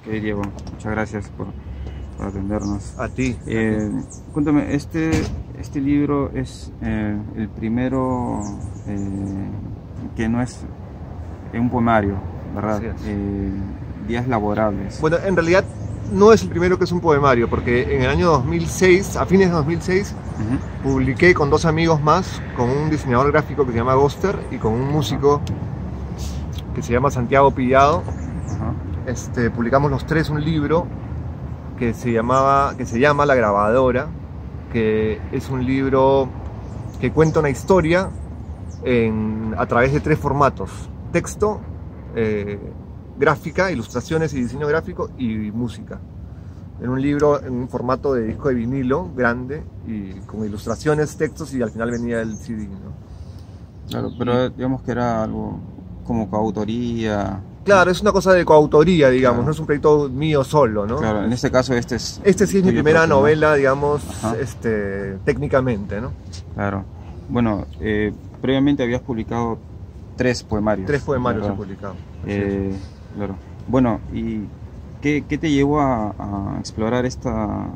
Ok, Diego, muchas gracias por atendernos. A ti. Cuéntame, este libro es el primero que no es un poemario, ¿verdad? Así es. Días laborables. Bueno, en realidad no es el primero que es un poemario, porque en el año 2006, a fines de 2006, publiqué con dos amigos más, con un diseñador gráfico que se llama Goster y con un músico que se llama Santiago Pillado. Publicamos los tres un libro que se llama La Grabadora, que es un libro que cuenta una historia a través de tres formatos: texto, gráfica, ilustraciones y diseño gráfico, y música. En un libro en un formato de disco de vinilo grande y con ilustraciones, textos, y al final venía el CD, ¿no? Claro, pero digamos que era algo como coautoría. Claro, es una cosa de coautoría, digamos, Claro. no es un proyecto mío solo, ¿no? Claro, en este caso este sí es mi primera propio, ¿no? novela, digamos, Ajá. técnicamente, ¿no? Claro. Bueno, previamente habías publicado 3 poemarios. Tres poemarios he ¿verdad? publicado. Así es. Claro. Bueno, ¿y qué te llevó a explorar esta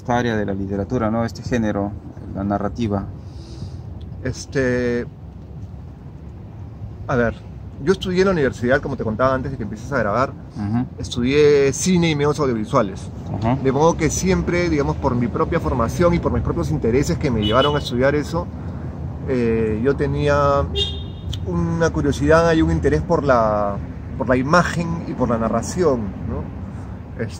área de la literatura, ¿no? Este género, la narrativa? A ver, yo estudié en la universidad, como te contaba antes de que empieces a grabar, Ujú, estudié cine y medios audiovisuales. ujú. De modo que siempre, digamos, por mi propia formación y por mis propios intereses que me llevaron a estudiar eso, yo tenía una curiosidad y un interés por la imagen y por la narración, ¿no?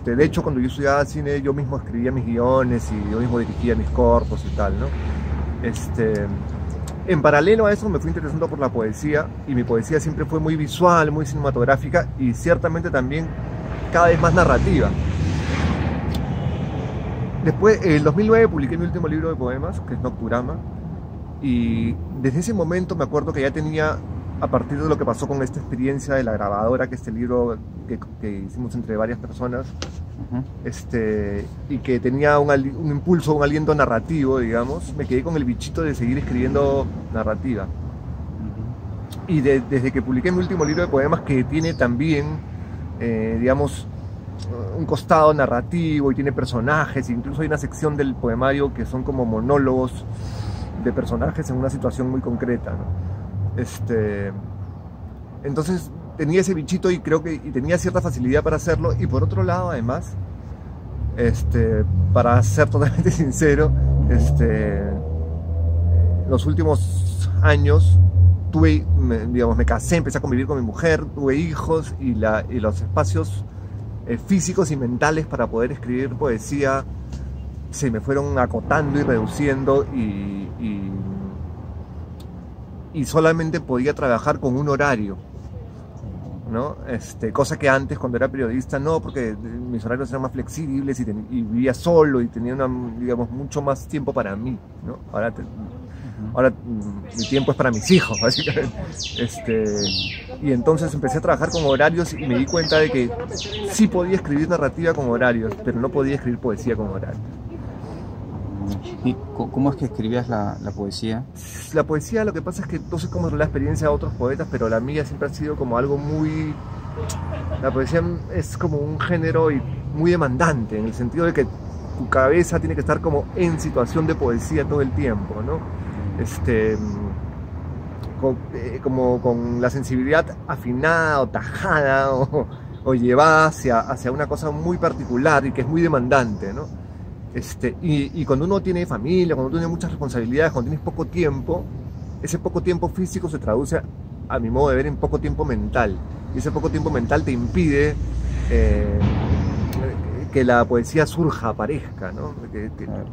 De hecho, cuando yo estudiaba cine, yo mismo escribía mis guiones y yo mismo dirigía mis cortos y tal, ¿no? En paralelo a eso me fui interesando por la poesía, y mi poesía siempre fue muy visual, muy cinematográfica y ciertamente también cada vez más narrativa. Después, en el 2009 publiqué mi último libro de poemas, que es Nocturama, y desde ese momento me acuerdo que ya tenía, a partir de lo que pasó con esta experiencia de La Grabadora, que este libro que hicimos entre varias personas, Ujú. y que tenía un impulso, un aliento narrativo, digamos, me quedé con el bichito de seguir escribiendo narrativa. Y desde que publiqué mi último libro de poemas, que tiene también, digamos, un costado narrativo y tiene personajes, incluso hay una sección del poemario que son como monólogos de personajes en una situación muy concreta, ¿no? Entonces tenía ese bichito y creo que tenía cierta facilidad para hacerlo. Y por otro lado, además, para ser totalmente sincero, los últimos años me casé, empecé a convivir con mi mujer, tuve hijos, y los espacios físicos y mentales para poder escribir poesía se me fueron acotando y reduciendo, y solamente podía trabajar con un horario, ¿no? Cosa que antes, cuando era periodista, no, porque mis horarios eran más flexibles y vivía solo y tenía digamos, mucho más tiempo para mí, ¿no? Ahora mi tiempo es para mis hijos, básicamente. Y entonces empecé a trabajar con horarios y me di cuenta de que sí podía escribir narrativa con horarios, pero no podía escribir poesía con horarios. ¿Y cómo es que escribías la poesía? La poesía, lo que pasa es que no sé cómo es la experiencia de otros poetas, pero la mía siempre ha sido como algo muy... La poesía es como un género muy demandante, en el sentido de que tu cabeza tiene que estar como en situación de poesía todo el tiempo, ¿no? Como con la sensibilidad afinada o tajada o llevada hacia una cosa muy particular y que es muy demandante, ¿no? Y cuando uno tiene familia, cuando uno tiene muchas responsabilidades, cuando tienes poco tiempo, ese poco tiempo físico se traduce, a mi modo de ver, en poco tiempo mental. Y ese poco tiempo mental te impide que la poesía surja, aparezca, ¿no? Claro.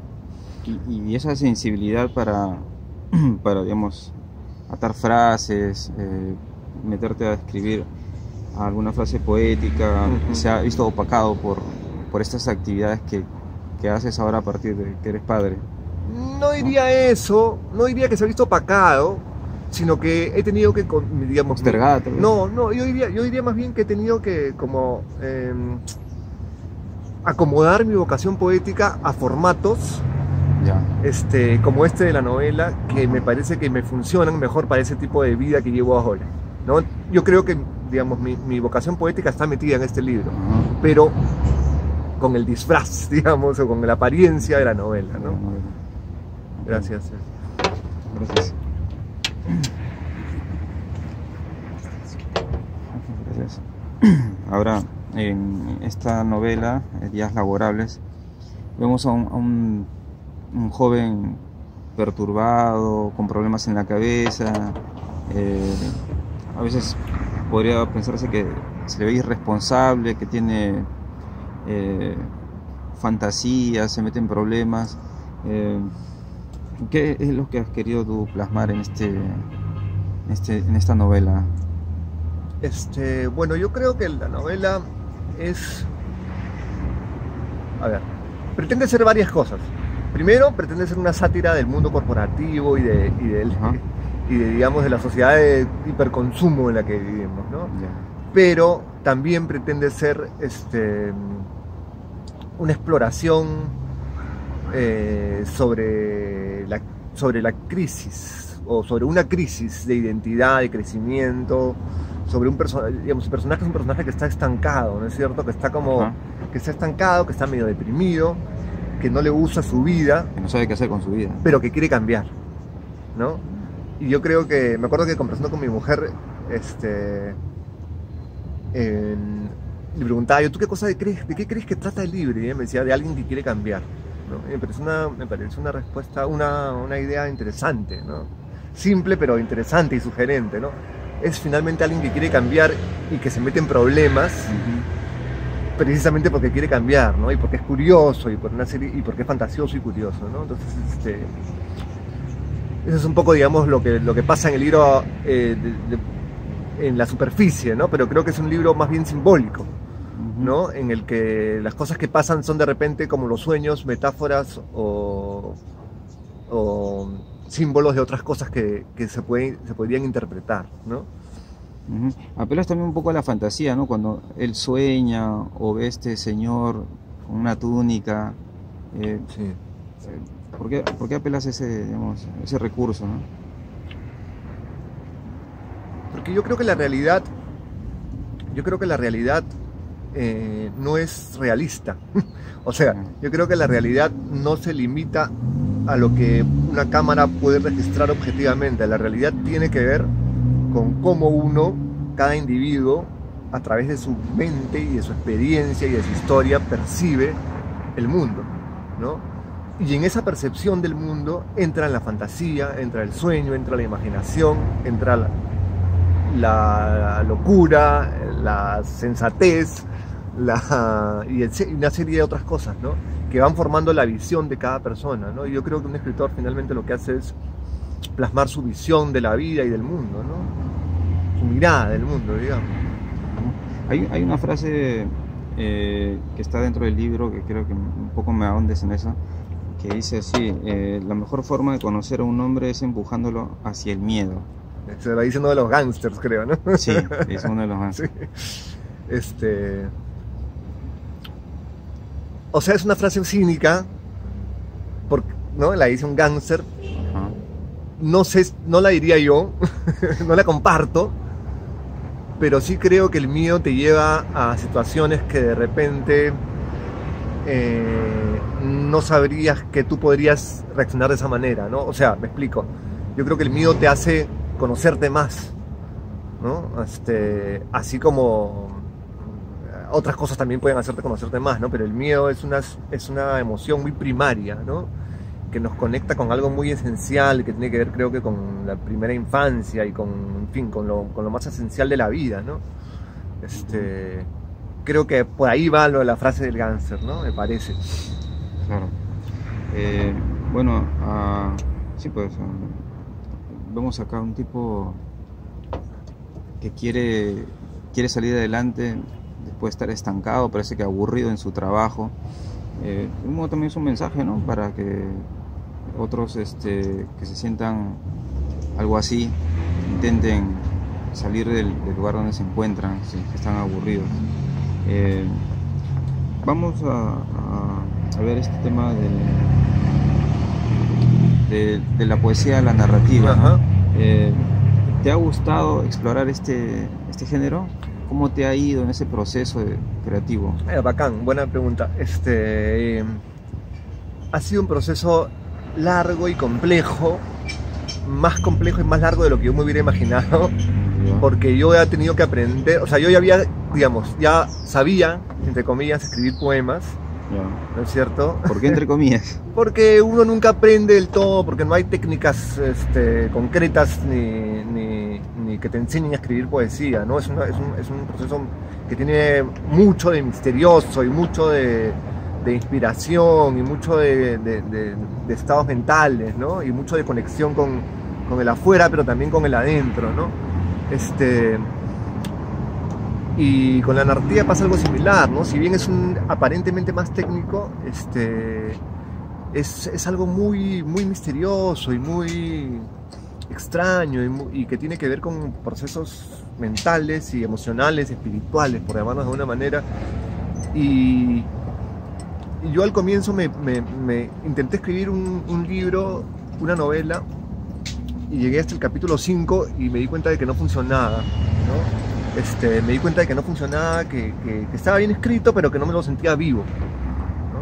Y esa sensibilidad para, digamos, atar frases, meterte a escribir alguna frase poética, se ha visto opacado por estas actividades que haces ahora a partir de que eres padre. No diría eso, no diría que se ha visto opacado, sino que he tenido que, digamos... Postergada, tal vez. No, yo diría más bien que he tenido que como acomodar mi vocación poética a formatos Ya. como de la novela, que me parece que me funcionan mejor para ese tipo de vida que llevo ahora, ¿no? Yo creo que, digamos, mi vocación poética está metida en este libro. pero con el disfraz, digamos, o con la apariencia de la novela, ¿no? Gracias. Gracias. Gracias. Ahora, en esta novela, Días Laborables, vemos a un joven perturbado, con problemas en la cabeza. A veces podría pensarse que se le ve irresponsable, que tiene fantasías, se mete en problemas. ¿Qué es lo que has querido tú plasmar en esta novela? Bueno, yo creo que la novela pretende ser varias cosas. Primero, pretende ser una sátira del mundo corporativo y de digamos, de la sociedad de hiperconsumo en la que vivimos, ¿no? Yeah. Pero también pretende ser una exploración sobre la crisis, o sobre una crisis de identidad, de crecimiento, sobre un personaje, digamos, el personaje es un personaje que está estancado, ¿no es cierto? Que está que está estancado, que está medio deprimido, que no le gusta su vida, Que no sabe qué hacer con su vida. pero que quiere cambiar, ¿no? Y yo creo que, me acuerdo que conversando con mi mujer, le preguntaba yo, ¿tú qué qué crees que trata el libro? Y ella me decía, de alguien que quiere cambiar, ¿no? Y me parece una respuesta, una idea interesante, ¿no? Simple pero interesante y sugerente, ¿no? Es finalmente alguien que quiere cambiar y que se mete en problemas precisamente porque quiere cambiar, ¿no? Y porque es curioso y porque es fantasioso y curioso, ¿no? Entonces, eso es un poco, digamos, lo que pasa en el libro en la superficie, ¿no? Pero creo que es un libro más bien simbólico, ¿no? En el que las cosas que pasan son de repente como los sueños, metáforas o símbolos de otras cosas que se podrían interpretar, ¿no? Apelas también un poco a la fantasía, ¿no? Cuando él sueña o ve a este señor con una túnica. Sí. ¿Por qué apelas a ese recurso, ¿no? Porque yo creo que la realidad no es realista. O sea, yo creo que la realidad no se limita a lo que una cámara puede registrar objetivamente. La realidad tiene que ver con cómo cada individuo, a través de su mente y de su experiencia y de su historia, percibe el mundo, ¿no? Y en esa percepción del mundo entra la fantasía, entra el sueño, entra la imaginación, entra la locura, la sensatez, y una serie de otras cosas, ¿no? Que van formando la visión de cada persona, ¿no? Y yo creo que un escritor finalmente lo que hace es plasmar su visión de la vida y del mundo, ¿no? Su mirada del mundo, digamos. Hay una frase que está dentro del libro que creo que un poco me ahondes en eso, que dice así: la mejor forma de conocer a un hombre es empujándolo hacia el miedo. Se lo dice uno de los gángsters, creo, ¿no? Sí, es uno de los gángsters. Sí. O sea, es una frase cínica, ¿no? La dice un gángster. No sé, no la diría yo, no la comparto, pero sí creo que el miedo te lleva a situaciones que de repente no sabrías que tú podrías reaccionar de esa manera, ¿no? O sea, me explico. Yo creo que el miedo te hace conocerte más, ¿no? Así como otras cosas también pueden hacerte conocerte más, ¿no? Pero el miedo es una emoción muy primaria, ¿no? Que nos conecta con algo muy esencial, que tiene que ver, creo que, con la primera infancia y en fin, con lo más esencial de la vida, ¿no? Creo que por ahí va lo de la frase del gángster, ¿no? Me parece. Claro. Bueno, sí, pues vemos acá un tipo que quiere salir adelante después de estar estancado, parece que aburrido en su trabajo. De un modo también es un mensaje, ¿no? Para que otros que se sientan algo así intenten salir del lugar donde se encuentran, si están aburridos. Vamos a ver este tema de la poesía a la narrativa, ¿no? ¿Te ha gustado explorar este género? ¿Cómo te ha ido en ese proceso creativo? Bacán, buena pregunta. Ha sido un proceso largo y complejo, más complejo y más largo de lo que yo me hubiera imaginado, porque yo he tenido que aprender, o sea, yo ya había, digamos, ya sabía, entre comillas, escribir poemas, ¿no es cierto? ¿Por qué entre comillas? Porque uno nunca aprende del todo, porque no hay técnicas concretas ni que te enseñen a escribir poesía, ¿no? Es un proceso que tiene mucho de misterioso y mucho de inspiración y mucho de estados mentales, ¿no? Y mucho de conexión con el afuera, pero también con el adentro, ¿no? Y con la narrativa pasa algo similar, ¿no? Si bien es aparentemente más técnico, es algo muy, muy misterioso y muy extraño y que tiene que ver con procesos mentales y emocionales, espirituales, por llamarlos de alguna manera. Y yo al comienzo me intenté escribir un libro, una novela, y llegué hasta el capítulo 5 y me di cuenta de que no funcionaba, ¿no? Me di cuenta de que no funcionaba, que estaba bien escrito, pero que no me lo sentía vivo, ¿no?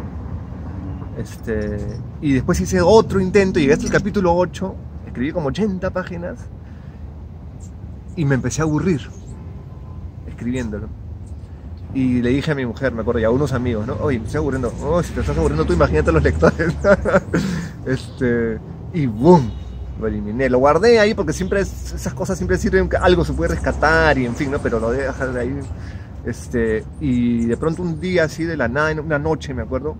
Y después hice otro intento, llegué hasta el capítulo 8, escribí como 80 páginas y me empecé a aburrir escribiéndolo. Y le dije a mi mujer, me acuerdo, y a unos amigos, ¿no? Oye, me estoy aburriendo. Oh, si te estás aburriendo tú, imagínate a los lectores. Y boom, lo eliminé. Lo guardé ahí porque siempre esas cosas siempre sirven, que algo se puede rescatar y en fin, ¿no? Pero lo dejé de ahí. Y de pronto un día así de la nada, una noche, me acuerdo,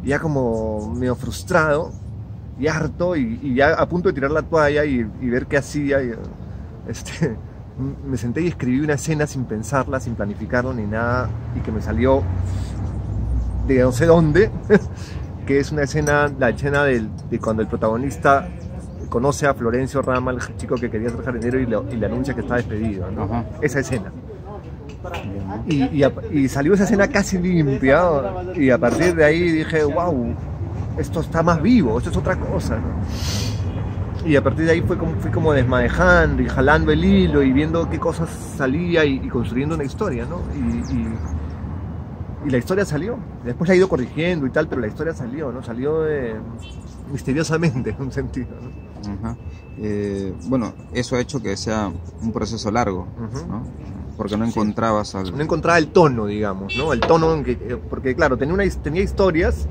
ya como medio frustrado y harto y ya a punto de tirar la toalla y ver qué hacía. Me senté y escribí una escena sin pensarla, sin planificarlo ni nada, y que me salió de no sé dónde, que es una escena, la escena de cuando el protagonista conoce a Florencio Rama, el chico que quería ser jardinero, y le anuncia que está despedido, ¿no? Ajá. Esa escena. Y salió esa escena casi limpia, y a partir de ahí dije, wow, esto está más vivo, esto es otra cosa, ¿no? Y a partir de ahí fui como desmadejando y jalando el hilo y viendo qué cosas salía y construyendo una historia, ¿no? Y la historia salió. Después la he ido corrigiendo y tal, pero la historia salió, ¿no? Salió misteriosamente, en un sentido, ¿no? Ajá. Bueno, eso ha hecho que sea un proceso largo, ¿no? Porque no encontrabas No encontraba el tono, digamos, ¿no? El tono porque claro, tenía historias,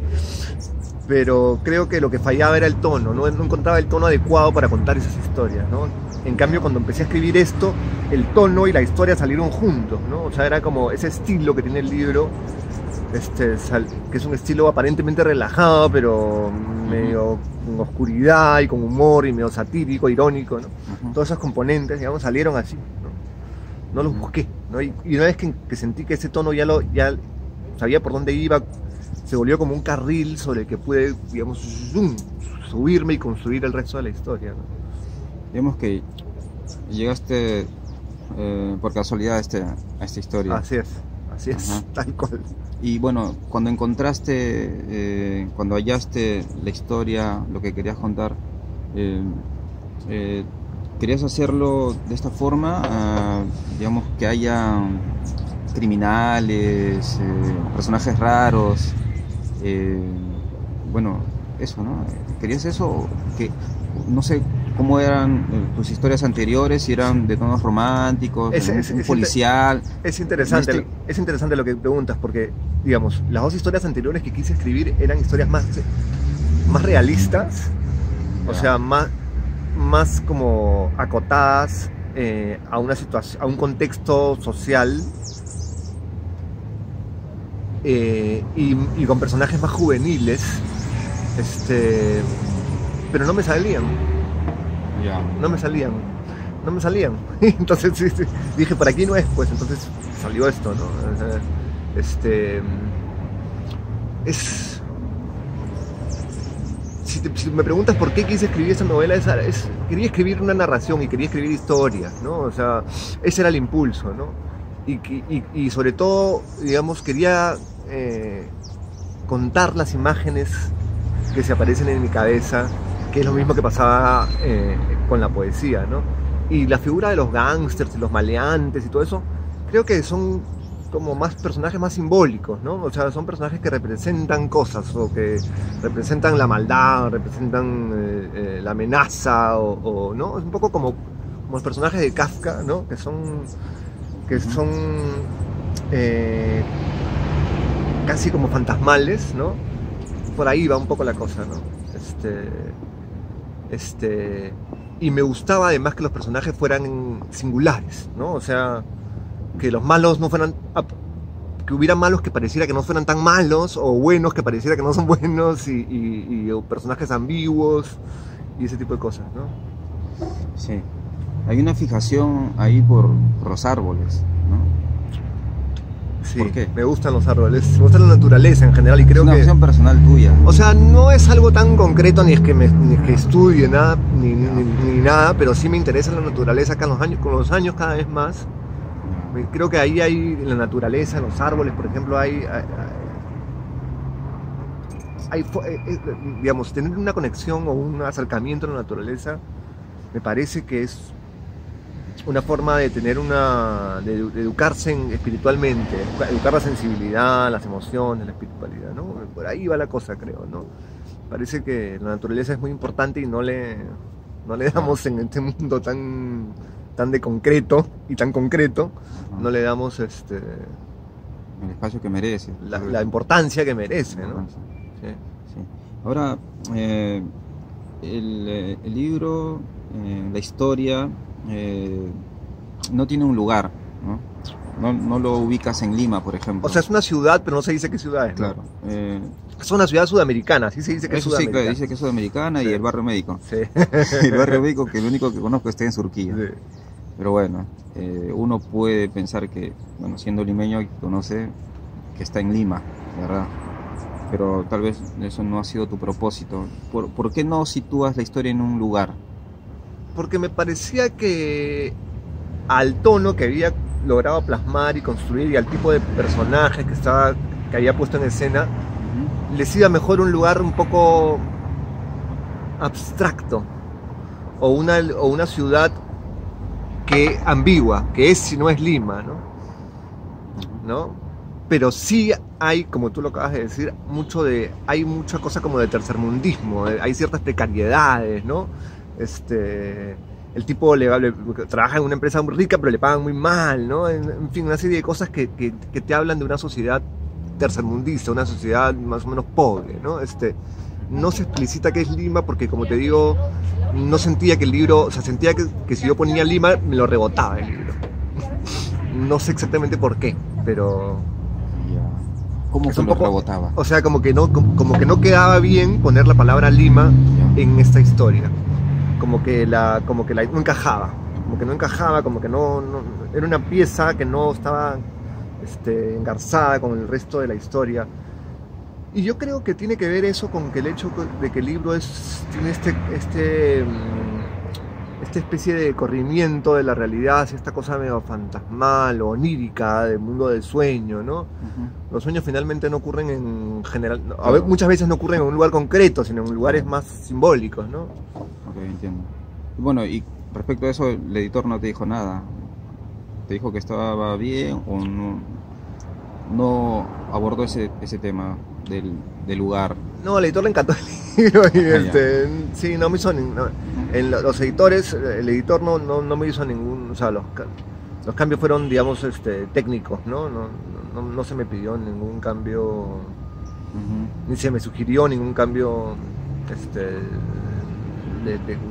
pero creo que lo que fallaba era el tono, no encontraba el tono adecuado para contar esas historias, ¿no? En cambio, cuando empecé a escribir esto, el tono y la historia salieron juntos, ¿no? O sea, era como ese estilo que tiene el libro, que es un estilo aparentemente relajado, pero medio con oscuridad y con humor y medio satírico, irónico, ¿no? Todos esos componentes, digamos, salieron así, ¿no? No los busqué, ¿no? Y una vez que sentí que ese tono ya sabía por dónde iba, se volvió como un carril sobre el que pude, digamos, subirme y construir el resto de la historia, ¿no? Digamos que llegaste por casualidad a esta historia. Así es, tal cual. Y bueno, cuando encontraste, cuando hallaste la historia, lo que querías contar, ¿querías hacerlo de esta forma? Digamos que haya criminales, personajes raros, bueno, eso, ¿no? ¿Querías eso? Que no sé cómo eran tus historias anteriores, si eran de tonos románticos, un policial. Es interesante lo que preguntas, porque, digamos, las dos historias anteriores que quise escribir eran historias más realistas, o sea, más como acotadas a una situación, a un contexto social. Y con personajes más juveniles, pero no me salían. No me salían. Entonces dije, por aquí no es, pues entonces salió esto, ¿no? Si me preguntas por qué quise escribir esa novela, quería escribir una narración y quería escribir historias, ¿no? O sea, ese era el impulso, ¿no? Y sobre todo, digamos, quería contar las imágenes que se aparecen en mi cabeza, que es lo mismo que pasaba con la poesía, ¿no? Y la figura de los gángsters y los maleantes y todo eso, creo que son como más personajes más simbólicos, ¿no? O sea, son personajes que representan cosas, o que representan la maldad, representan la amenaza, ¿no? Es un poco como los personajes de Kafka, ¿no? Que son casi como fantasmales, ¿no? Por ahí va un poco la cosa, ¿no? Y me gustaba además que los personajes fueran singulares, ¿no? O sea, que los malos no fueran, que hubiera malos que pareciera que no fueran tan malos, o buenos que pareciera que no son buenos, o personajes ambiguos y ese tipo de cosas, ¿no? Sí. Hay una fijación ahí por los árboles, ¿no? Sí, ¿por qué? Me gustan los árboles, me gusta la naturaleza en general y creo es una que... visión personal tuya. O sea, no es algo tan concreto ni es que estudie nada, ni nada, pero sí me interesa la naturaleza con los años cada vez más. Creo que ahí hay, en la naturaleza, en los árboles, por ejemplo, digamos, tener una conexión o un acercamiento a la naturaleza me parece que es una forma de tener de educarse espiritualmente, educar la sensibilidad, las emociones, la espiritualidad, ¿no? Por ahí va la cosa, creo, ¿no? Parece que la naturaleza es muy importante y no le damos en este mundo tan de concreto y tan concreto, no le damos el espacio que merece, la importancia que merece, ¿no? Sí. Sí. Ahora, el libro, la historia, no tiene un lugar, ¿no? No lo ubicas en Lima, por ejemplo. O sea, es una ciudad, pero no se dice qué ciudad es, ¿no? Claro. Es una ciudad sudamericana, sí se dice que es sudamericana. Sí, claro, dice que es sudamericana, sí. Y el barrio médico. Sí. El barrio médico, que el único que conozco está en Surquía. Sí. Pero bueno, uno puede pensar que, bueno, siendo limeño, conoce que está en Lima, ¿verdad? Pero tal vez eso no ha sido tu propósito. ¿Por qué no sitúas la historia en un lugar? Porque me parecía que al tono que había logrado plasmar y construir y al tipo de personaje que había puesto en escena, les iba mejor un lugar un poco abstracto o una ciudad que ambigua, que es si no es Lima, ¿no? Pero sí hay, como tú lo acabas de decir, hay mucha cosa como de tercermundismo, hay ciertas precariedades, ¿no? El tipo trabaja en una empresa muy rica, pero le pagan muy mal, ¿no? En fin, una serie de cosas que te hablan de una sociedad tercermundista, una sociedad más o menos pobre, ¿no? No se explicita qué es Lima porque, como te digo, no sentía que el libro, o sea, sentía que si yo ponía Lima, me lo rebotaba el libro. No sé exactamente por qué, pero... ¿Cómo que lo rebotaba? O sea, como que no quedaba bien poner la palabra Lima en esta historia. Como que no encajaba, como que no era una pieza que no estaba engarzada con el resto de la historia. Y yo creo que tiene que ver eso con que el hecho de que el libro tiene esta especie de corrimiento de la realidad hacia esta cosa medio fantasmal o onírica del mundo del sueño, ¿no? Los sueños finalmente no ocurren en general, muchas veces no ocurren en un lugar concreto, sino en lugares más simbólicos, ¿no? Ok, entiendo. Bueno, y respecto a eso, el editor no te dijo nada. ¿Te dijo que estaba bien o no abordó ese tema del lugar? No, al editor le encantó el libro y sí, no me hizo los editores, el editor no me hizo ningún, o sea, los cambios fueron, digamos, técnicos, ¿no? No se me pidió ningún cambio, ni se me sugirió ningún cambio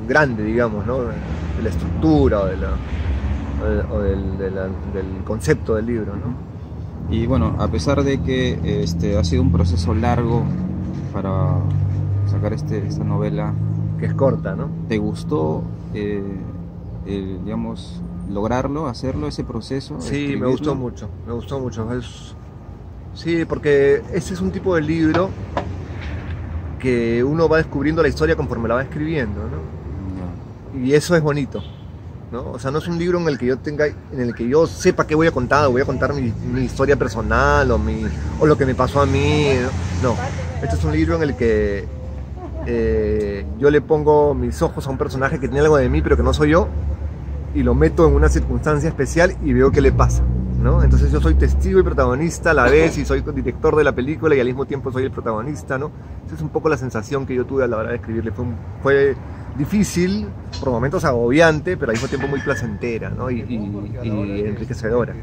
grande, digamos, ¿no? De la estructura o del concepto del libro, ¿no? Y bueno, a pesar de que ha sido un proceso largo para sacar esta novela, que es corta, ¿no? ¿Te gustó, digamos, lograrlo, hacerlo, ese proceso? Sí, me gustó mucho. Sí, porque ese es un tipo de libro que uno va descubriendo la historia conforme la va escribiendo, ¿no? Y eso es bonito, ¿no? O sea, no es un libro en el que yo sepa qué voy a contar, o voy a contar mi historia personal o lo que me pasó a mí, ¿no? Este es un libro en el que yo le pongo mis ojos a un personaje que tiene algo de mí pero que no soy yo, y lo meto en una circunstancia especial y veo qué le pasa, ¿no? Entonces yo soy testigo y protagonista a la vez, y soy director de la película y al mismo tiempo soy el protagonista, ¿no? Esa es un poco la sensación que yo tuve a la hora de escribirle. Fue difícil, por momentos agobiante, pero al mismo tiempo muy placentera, ¿no? y enriquecedora.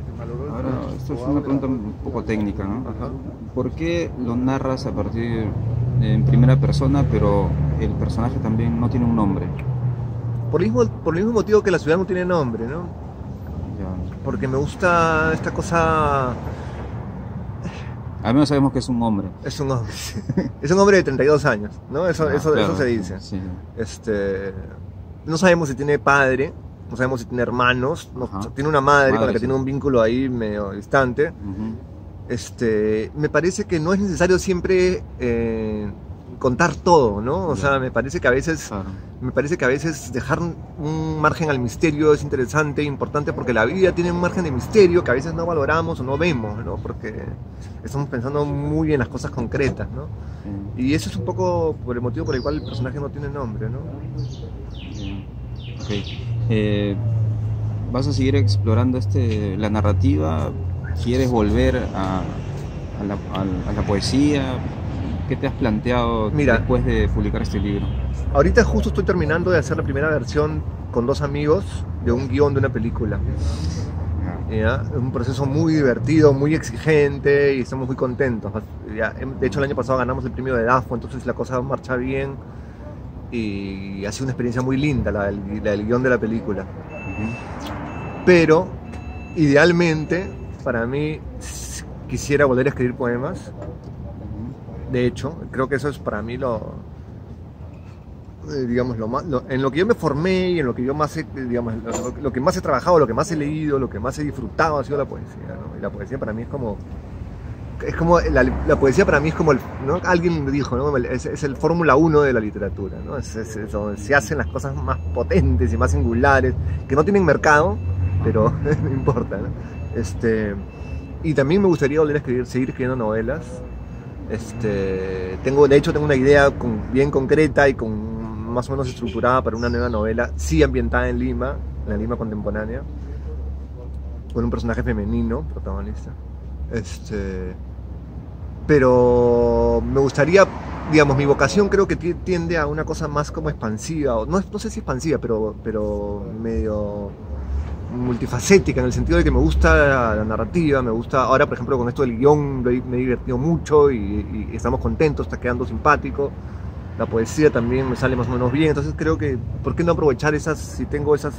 Ahora, esto es una pregunta un poco técnica, ¿no? Ajá. ¿Por qué lo narras a partir en primera persona, pero el personaje también no tiene un nombre? Por el mismo motivo que la ciudad no tiene nombre, ¿no? Ya. Porque me gusta esta cosa. Al menos sabemos que es un hombre. Es un hombre, sí. Es un hombre de 32 años, ¿no? Eso Claro, se dice. sí. No sabemos si tiene padre, no sabemos si tiene hermanos, tiene una madre con la que sí. tiene un vínculo ahí medio distante. Me parece que no es necesario siempre contar todo, ¿no? O sea, me parece que a veces dejar un margen al misterio es interesante e importante, porque la vida tiene un margen de misterio que a veces no valoramos o no vemos, ¿no? Porque estamos pensando muy en las cosas concretas, ¿no? Y eso es un poco por el motivo por el cual el personaje no tiene nombre, ¿no? Ok. ¿Vas a seguir explorando la narrativa? ¿Quieres volver a la poesía? ¿Qué te has planteado después de publicar este libro? Ahorita justo estoy terminando de hacer la primera versión con 2 amigos de un guión de una película. ¿Ya? Es un proceso muy divertido, muy exigente, y estamos muy contentos. Ya, de hecho, el año pasado ganamos el premio de DAFO, entonces la cosa marcha bien y ha sido una experiencia muy linda la del guión de la película. Pero, idealmente, para mí, quisiera volver a escribir poemas. De hecho, creo que eso es para mí en lo que yo me formé y en lo que yo más he, lo que más he trabajado, lo que más he leído, lo que más he disfrutado ha sido la poesía, ¿no? Y la poesía para mí la poesía para mí es como ¿no? Alguien me dijo, ¿no? Es el Fórmula 1 de la literatura, ¿no? Es donde se hacen las cosas más potentes y más singulares, que no tienen mercado, pero no importa, ¿no? Y también me gustaría volver a seguir escribiendo novelas. Tengo una idea bien concreta y más o menos estructurada para una nueva novela, sí ambientada en Lima, en la Lima contemporánea, con un personaje femenino protagonista. Pero me gustaría, mi vocación creo que tiende a una cosa más como expansiva, no sé si expansiva, pero medio multifacética, en el sentido de que me gusta la narrativa, me gusta, ahora por ejemplo con esto del guión me he divertido mucho y estamos contentos, está quedando simpático. La poesía también me sale más o menos bien, entonces creo que, ¿por qué no aprovechar si tengo esas,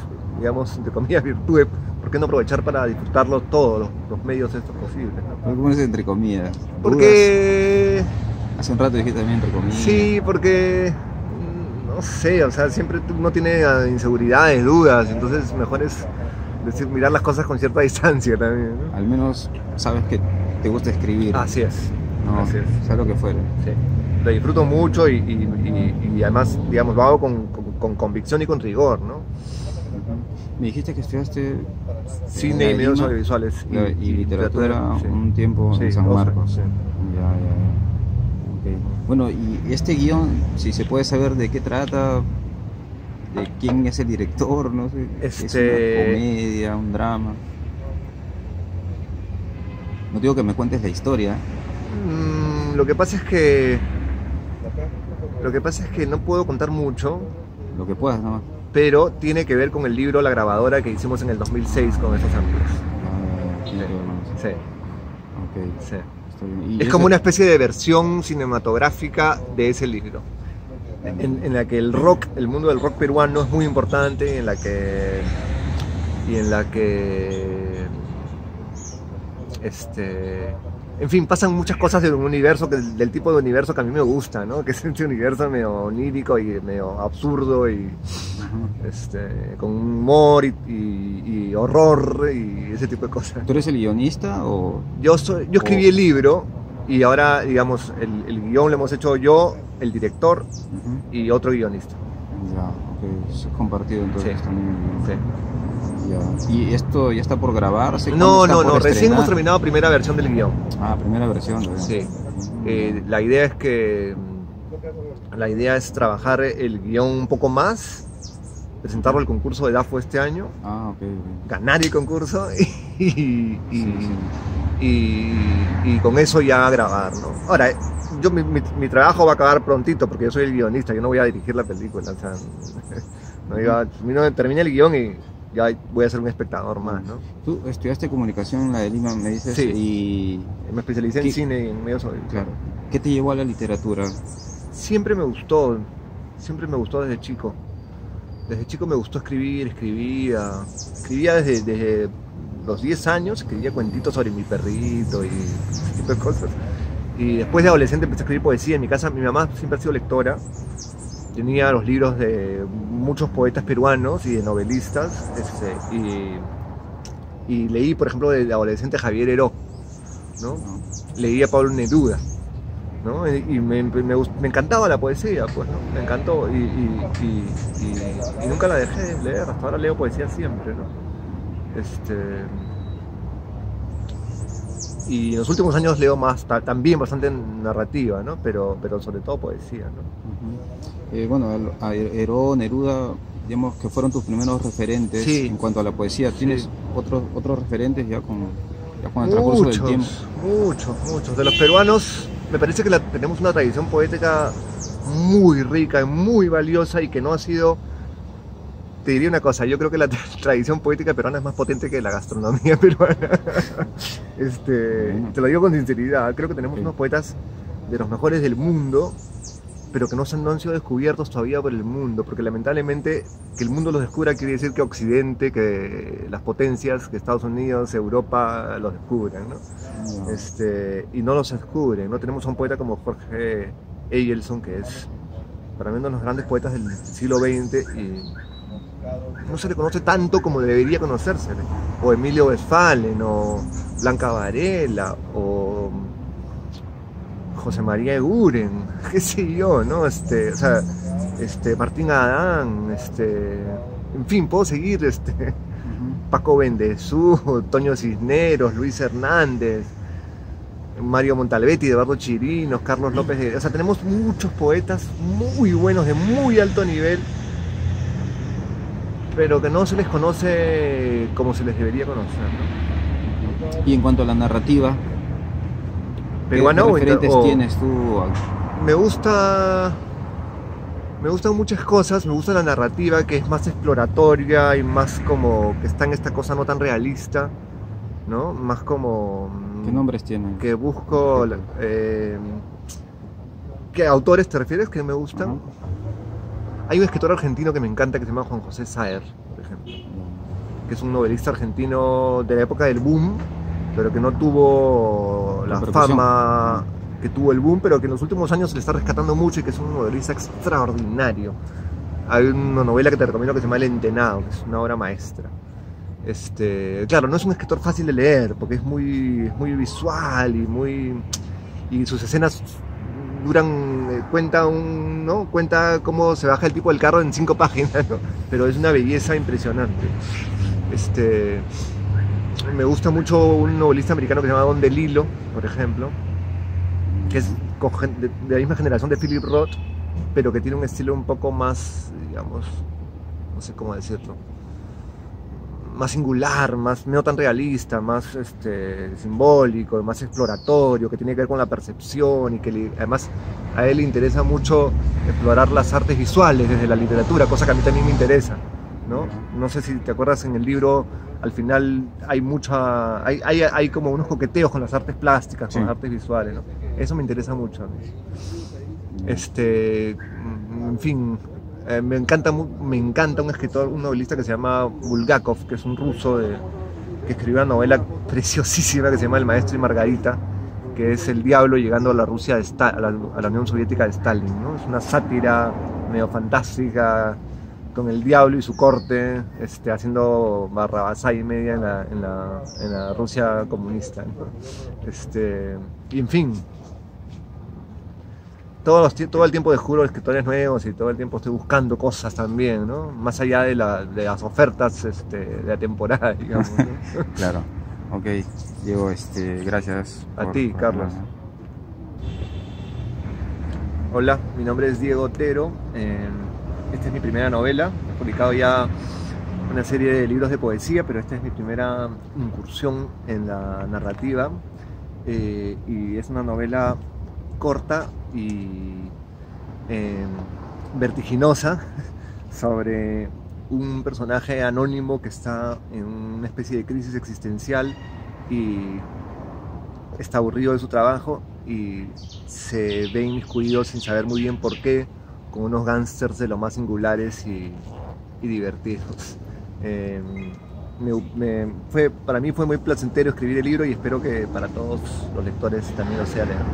entre comillas, virtudes, ¿por qué no aprovechar para disfrutarlo todos los medios estos posibles, ¿no? ¿Cómo es entre comillas? Porque... Hace un rato dijiste también entre comillas. Sí, porque... No sé, o sea, siempre uno tiene inseguridades, dudas, entonces mejor es mirar las cosas con cierta distancia también, ¿no? Al menos sabes que te gusta escribir. Así es. No, Así es. sea lo que fuera. Sí. Lo disfruto mucho y además, lo hago con convicción y con rigor, ¿no? Me dijiste que estudiaste cine y medios audiovisuales y literatura sí. Un tiempo en San Marcos. Sí. Okay. Bueno, y este guión, si se puede saber de qué trata, de quién es el director, no sé, ¿es una comedia, un drama? No digo que me cuentes la historia. Lo que pasa es que no puedo contar mucho. Lo que puedas, nomás. Pero tiene que ver con el libro La Grabadora que hicimos en el 2006 con esos amigos. Sí. Okay. Sí. ¿Y es como una especie de versión cinematográfica de ese libro, en la que el mundo del rock peruano es muy importante, y en la que en fin, pasan muchas cosas de un universo del tipo de universo que a mí me gusta, ¿no? Que es este universo medio onírico y medio absurdo y con humor y horror y ese tipo de cosas. ¿Tú eres el guionista o...? Yo escribí el libro y ahora, digamos, el guión lo hemos hecho yo, el director y otro guionista. Ya, ok. Es compartido entonces también. Sí. Ya. ¿Y esto ya está por grabarse? No, recién hemos terminado primera versión del guión. Ah, primera versión. Sí. La idea es trabajar el guión un poco más, presentarlo al concurso de DAFO este año, ok. ganar el concurso Sí, sí. y con eso ya grabar, ¿no? Ahora, mi trabajo va a acabar prontito porque yo soy el guionista, yo no voy a dirigir la película, o sea, termina el guión y ya voy a ser un espectador más, ¿no? Tú estudiaste comunicación en la de Lima, me dices, Sí. y... Me especialicé en cine y en medios audiovisuales. Claro. ¿Qué te llevó a la literatura? Siempre me gustó desde chico. Desde chico me gustó escribía desde los 10 años, escribía cuentitos sobre mi perrito y ese tipo de cosas. Y después de adolescente empecé a escribir poesía en mi casa. Mi mamá siempre ha sido lectora. Tenía los libros de muchos poetas peruanos y de novelistas. Y leí, por ejemplo, de adolescente Javier Heró, ¿no? Leí a Pablo Neruda, ¿no? Y me encantaba la poesía, pues, ¿no? Me encantó y nunca la dejé de leer. Hasta ahora leo poesía siempre, ¿no? Y en los últimos años leo más, también bastante narrativa, ¿no? Pero sobre todo poesía, ¿no? Bueno, a Heró, Neruda, digamos que fueron tus primeros referentes, sí, en cuanto a la poesía. ¿Tienes, sí, otros referentes ya con el transcurso del tiempo? Muchos. De los peruanos, me parece que tenemos una tradición poética muy rica y muy valiosa y que no ha sido... Te diría una cosa, yo creo que la tradición poética peruana es más potente que la gastronomía peruana. Te lo digo con sinceridad, creo que tenemos unos poetas de los mejores del mundo, pero que no han sido descubiertos todavía por el mundo, porque lamentablemente que el mundo los descubra quiere decir que Occidente, que las potencias, que Estados Unidos, Europa los descubran, ¿no? Y no los descubren, ¿no? Tenemos a un poeta como Jorge Eyelson, que es para mí uno de los grandes poetas del siglo XX y no se le conoce tanto como debería conocerse, o Emilio Westphalen, o Blanca Varela, o José María Eguren, qué sé yo, ¿no? Martín Adán, en fin, puedo seguir, Paco Bendezú, Toño Cisneros, Luis Hernández, Mario Montalbetti, Eduardo Chirinos, Carlos López, o sea, tenemos muchos poetas muy buenos, de muy alto nivel, pero que no se les conoce como se les debería conocer, ¿no? Y en cuanto a la narrativa, ¿qué referentes tienes tú? Me gustan muchas cosas. Me gusta la narrativa, que es más exploratoria y más como que está en esta cosa no tan realista, ¿no? Más como... ¿Qué nombres tienen? Que busco... ¿Qué autores te refieres que me gustan? Hay un escritor argentino que me encanta que se llama Juan José Saer, por ejemplo, que es un novelista argentino de la época del boom, pero que no tuvo la fama que tuvo el boom, pero que en los últimos años se le está rescatando mucho y que es un novelista extraordinario. Hay una novela que te recomiendo que se llama El Entenado, que es una obra maestra. Claro, no es un escritor fácil de leer, porque es muy visual y sus escenas cuenta cómo se baja el tipo del carro en 5 páginas, ¿no? Pero es una belleza impresionante. Me gusta mucho un novelista americano que se llama Don DeLillo, por ejemplo, que es de la misma generación de Philip Roth, pero que tiene un estilo un poco más, digamos, no sé cómo decirlo, más singular, no tan realista, más simbólico, más exploratorio, que tiene que ver con la percepción y que además a él le interesa mucho explorar las artes visuales desde la literatura, cosa que a mí también me interesa, ¿no? No sé si te acuerdas, en el libro al final hay como unos coqueteos con las artes plásticas, con las artes visuales, ¿no? Eso me interesa mucho a mí. En fin, me encanta un escritor, un novelista que se llama Bulgakov, que es un ruso que escribió una novela preciosísima que se llama El Maestro y Margarita, que es el diablo llegando a la Rusia a la Unión Soviética de Stalin, ¿no? Es una sátira medio fantástica con el diablo y su corte, haciendo barrabasada y media en la Rusia comunista, ¿no? Y en fin, todo el tiempo descubro escritores nuevos y todo el tiempo estoy buscando cosas también, ¿no? Más allá de las ofertas de la temporada, digamos, ¿no? Claro, ok. Diego, gracias. A ti, Carlos. Hola, mi nombre es Diego Otero. Esta es mi primera novela. He publicado ya una serie de libros de poesía, pero esta es mi primera incursión en la narrativa. Y es una novela corta y vertiginosa sobre un personaje anónimo que está en una especie de crisis existencial y está aburrido de su trabajo y se ve inmiscuido sin saber muy bien por qué con unos gángsters de lo más singulares y divertidos. Para mí fue muy placentero escribir el libro y espero que para todos los lectores también lo sea leerlo.